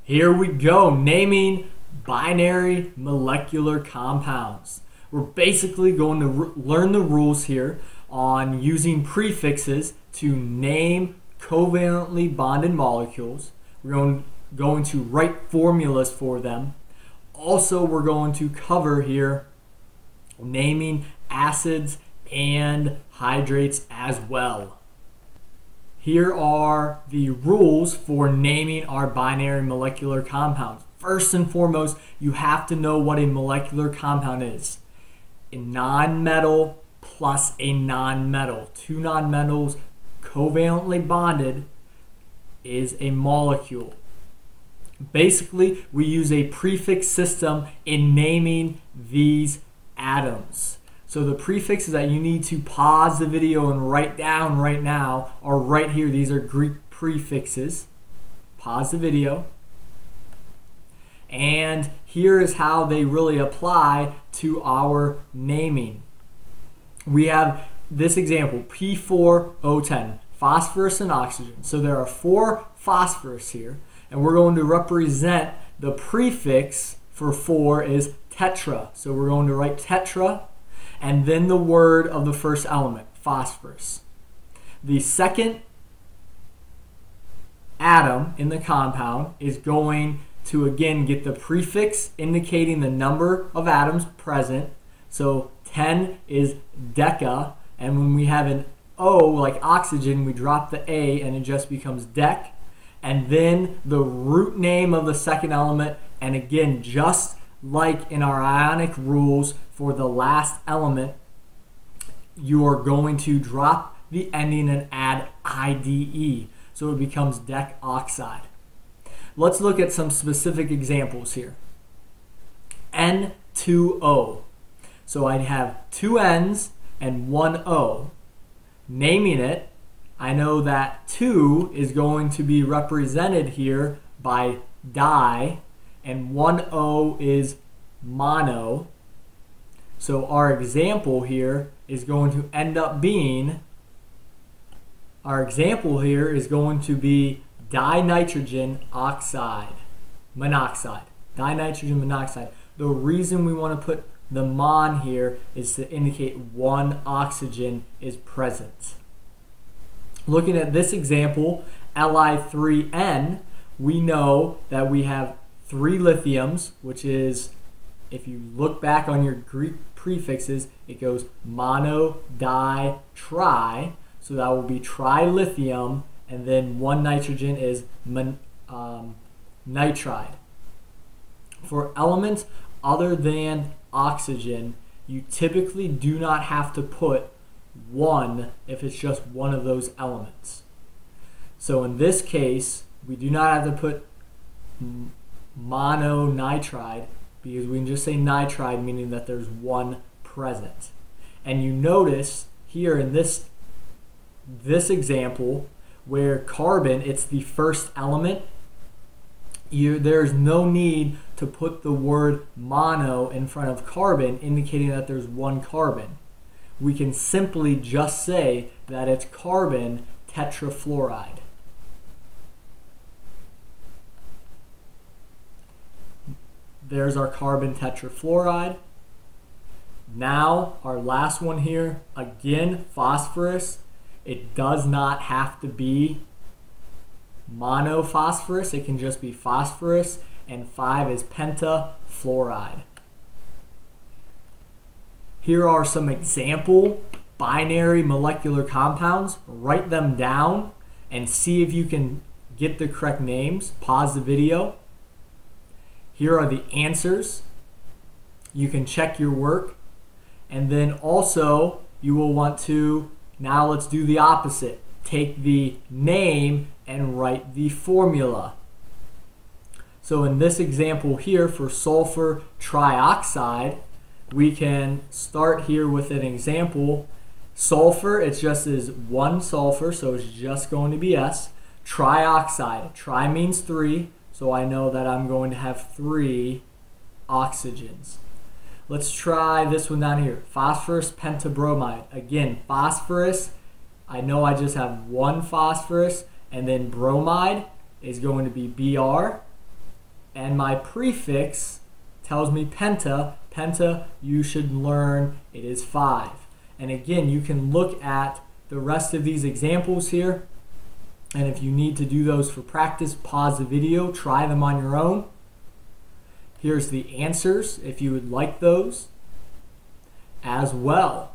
Here we go, naming binary molecular compounds. We're basically going to learn the rules here on using prefixes to name covalently bonded molecules. We're going to write formulas for them. Also, we're going to cover here naming acids and hydrates as well. Here are the rules for naming our binary molecular compounds. First and foremost, you have to know what a molecular compound is. A nonmetal plus a nonmetal. Two nonmetals covalently bonded is a molecule. Basically, we use a prefix system in naming these atoms. So the prefixes that you need to pause the video and write down right now are right here. These are Greek prefixes. Pause the video. And here is how they really apply to our naming. We have this example, P4O10, phosphorus and oxygen. So there are 4 phosphorus here, and we're going to represent the prefix for 4 is tetra. So we're going to write tetra and then the word of the first element, phosphorus. The second atom in the compound is going to again get the prefix indicating the number of atoms present. So 10 is deca, and when we have an O like oxygen, we drop the A and it just becomes dec. And then the root name of the second element, and again, just like in our ionic rules for the last element, you are going to drop the ending and add IDE. So it becomes decoxide. Let's look at some specific examples here. N2O. So I'd have 2 N's and 1 O. Naming it, I know that 2 is going to be represented here by di, and 1 O is mono. So our example here is going to end up being, dinitrogen oxide, monoxide. Dinitrogen monoxide. The reason we want to put the mon here is to indicate 1 oxygen is present. Looking at this example, Li3N, we know that we have 3 lithiums, which is, if you look back on your Greek prefixes, it goes mono, di, tri. So that will be trilithium, and then 1 nitrogen is nitride. For elements other than oxygen, you typically do not have to put 1 if it's just one of those elements. So in this case, we do not have to put mononitride because we can just say nitride, meaning that there's 1 present. And you notice here in this example where carbon, it's the first element, there's no need to put the word mono in front of carbon indicating that there's 1 carbon. We can simply just say that it's carbon tetrafluoride. There's our carbon tetrafluoride. Now our last one here, again, phosphorus. It does not have to be monophosphorus, it can just be phosphorus, and 5 is pentafluoride. Here are some example binary molecular compounds. Write them down and see if you can get the correct names. Pause the video. Here are the answers. You can check your work. And then also you will want to, now let's do the opposite. Take the name and write the formula. So in this example here for sulfur trioxide, we can start here with an example. Sulfur, it's just as 1 sulfur, so it's just going to be S. Trioxide, tri means 3, so I know that I'm going to have 3 oxygens. Let's try this one down here. Phosphorus pentabromide. Again, phosphorus, I know I just have 1 phosphorus, and then bromide is going to be Br. and my prefix tells me penta. Penta, you should learn it is 5. And again, you can look at the rest of these examples here, and if you need to do those for practice, pause the video, try them on your own. Here's the answers if you would like those as well.